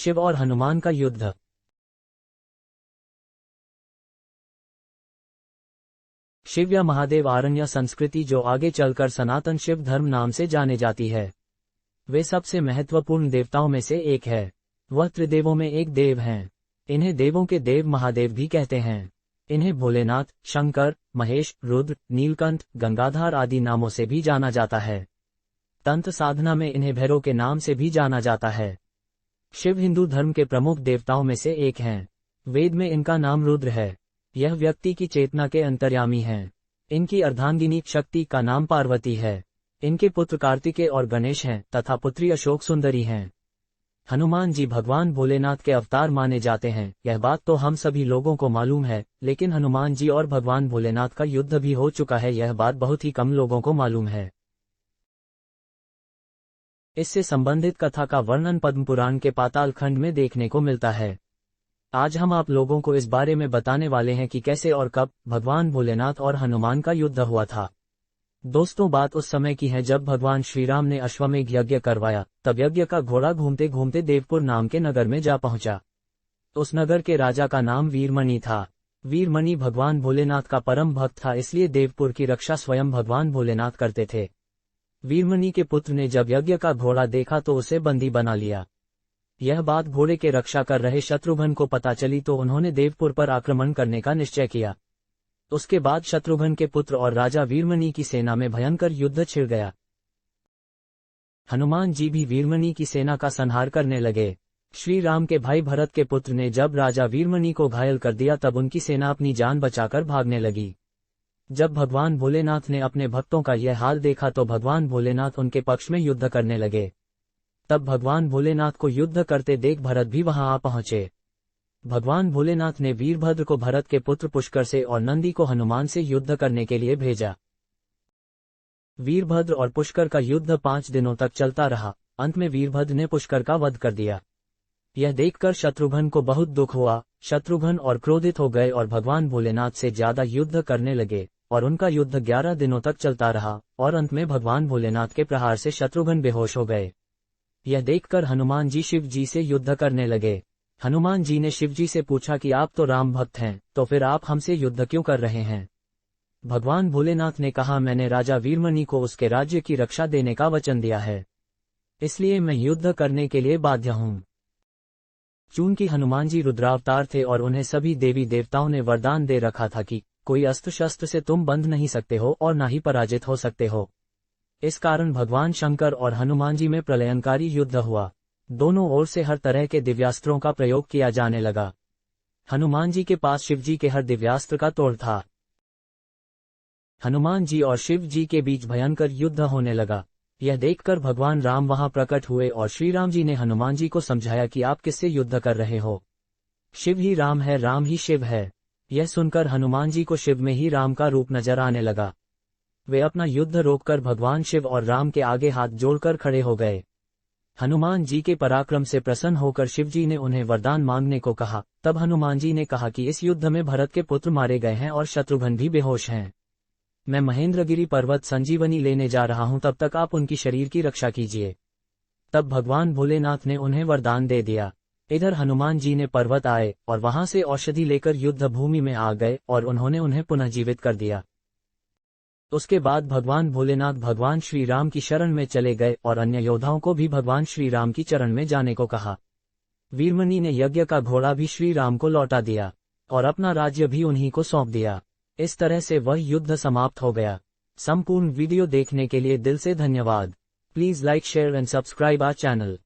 शिव और हनुमान का युद्ध। शिव या महादेव आरण्य संस्कृति जो आगे चलकर सनातन शिव धर्म नाम से जाने जाती है। वे सबसे महत्वपूर्ण देवताओं में से एक है। वह त्रिदेवों में एक देव हैं। इन्हें देवों के देव महादेव भी कहते हैं। इन्हें भोलेनाथ, शंकर, महेश, रुद्र, नीलकंठ, गंगाधर आदि नामों से भी जाना जाता है। तंत्र साधना में इन्हें भैरव के नाम से भी जाना जाता है। शिव हिंदू धर्म के प्रमुख देवताओं में से एक हैं। वेद में इनका नाम रुद्र है। यह व्यक्ति की चेतना के अंतर्यामी हैं। इनकी अर्धांगिनी शक्ति का नाम पार्वती है। इनके पुत्र कार्तिकेय और गणेश हैं तथा पुत्री अशोक सुंदरी हैं। हनुमान जी भगवान भोलेनाथ के अवतार माने जाते हैं। यह बात तो हम सभी लोगों को मालूम है, लेकिन हनुमान जी और भगवान भोलेनाथ का युद्ध भी हो चुका है, यह बात बहुत ही कम लोगों को मालूम है। इससे संबंधित कथा का वर्णन पद्म पुराण के पाताल खंड में देखने को मिलता है। आज हम आप लोगों को इस बारे में बताने वाले हैं कि कैसे और कब भगवान भोलेनाथ और हनुमान का युद्ध हुआ था। दोस्तों, बात उस समय की है जब भगवान श्री राम ने अश्वमेघ यज्ञ करवाया। तब यज्ञ का घोड़ा घूमते घूमते देवपुर नाम के नगर में जा पहुंचा। उस नगर के राजा का नाम वीरमणि था। वीरमणि भगवान भोलेनाथ का परम भक्त था, इसलिए देवपुर की रक्षा स्वयं भगवान भोलेनाथ करते थे। वीरमणि के पुत्र ने जब यज्ञ का घोड़ा देखा तो उसे बंदी बना लिया। यह बात घोड़े के रक्षा कर रहे शत्रुघ्न को पता चली तो उन्होंने देवपुर पर आक्रमण करने का निश्चय किया। उसके बाद शत्रुघ्न के पुत्र और राजा वीरमणि की सेना में भयंकर युद्ध छिड़ गया। हनुमान जी भी वीरमणि की सेना का संहार करने लगे। श्री राम के भाई भरत के पुत्र ने जब राजा वीरमणि को घायल कर दिया तब उनकी सेना अपनी जान बचाकर भागने लगी। जब भगवान भोलेनाथ ने अपने भक्तों का यह हाल देखा तो भगवान भोलेनाथ उनके पक्ष में युद्ध करने लगे। तब भगवान भोलेनाथ को युद्ध करते देख भरत भी वहां आ पहुंचे। भगवान भोलेनाथ ने वीरभद्र को भरत के पुत्र पुष्कर से और नंदी को हनुमान से युद्ध करने के लिए भेजा। वीरभद्र और पुष्कर का युद्ध 5 दिनों तक चलता रहा। अंत में वीरभद्र ने पुष्कर का वध कर दिया। यह देखकर शत्रुघ्न को बहुत दुख हुआ। शत्रुघ्न और क्रोधित हो गए और भगवान भोलेनाथ से ज्यादा युद्ध करने लगे और उनका युद्ध 11 दिनों तक चलता रहा और अंत में भगवान भोलेनाथ के प्रहार से शत्रुघ्न बेहोश हो गए। यह देखकर हनुमान जी शिव जी से युद्ध करने लगे। हनुमान जी ने शिव जी से पूछा कि आप तो राम भक्त हैं, तो फिर आप हमसे युद्ध क्यों कर रहे हैं? भगवान भोलेनाथ ने कहा, मैंने राजा वीरमणि को उसके राज्य की रक्षा देने का वचन दिया है, इसलिए मैं युद्ध करने के लिए बाध्य हूं। चूंकि हनुमान जी रुद्रावतार थे और उन्हें सभी देवी देवताओं ने वरदान दे रखा था कि कोई अस्त्र शस्त्र से तुम बंध नहीं सकते हो और ना ही पराजित हो सकते हो। इस कारण भगवान शंकर और हनुमान जी में प्रलयंकारी युद्ध हुआ। दोनों ओर से हर तरह के दिव्यास्त्रों का प्रयोग किया जाने लगा। हनुमान जी के पास शिव जी के हर दिव्यास्त्र का तोड़ था। हनुमान जी और शिव जी के बीच भयंकर युद्ध होने लगा। यह देखकर भगवान राम वहां प्रकट हुए और श्री राम जी ने हनुमान जी को समझाया कि आप किससे युद्ध कर रहे हो? शिव ही राम है, राम ही शिव है। यह सुनकर हनुमान जी को शिव में ही राम का रूप नजर आने लगा। वे अपना युद्ध रोककर भगवान शिव और राम के आगे हाथ जोड़कर खड़े हो गए। हनुमान जी के पराक्रम से प्रसन्न होकर शिव जी ने उन्हें वरदान मांगने को कहा। तब हनुमान जी ने कहा कि इस युद्ध में भरत के पुत्र मारे गए हैं और शत्रुघ्न भी बेहोश हैं। मैं महेंद्रगिरी पर्वत संजीवनी लेने जा रहा हूं, तब तक आप उनकी शरीर की रक्षा कीजिए। तब भगवान भोलेनाथ ने उन्हें वरदान दे दिया। इधर हनुमान जी ने पर्वत आए और वहां से औषधि लेकर युद्ध भूमि में आ गए और उन्होंने उन्हें पुनः जीवित कर दिया। उसके बाद भगवान भोलेनाथ भगवान श्री राम की शरण में चले गए और अन्य योद्धाओं को भी भगवान श्री राम की चरण में जाने को कहा। वीरमणि ने यज्ञ का घोड़ा भी श्री राम को लौटा दिया और अपना राज्य भी उन्हीं को सौंप दिया। इस तरह से वह युद्ध समाप्त हो गया। संपूर्ण वीडियो देखने के लिए दिल से धन्यवाद। Please like, share and subscribe our channel.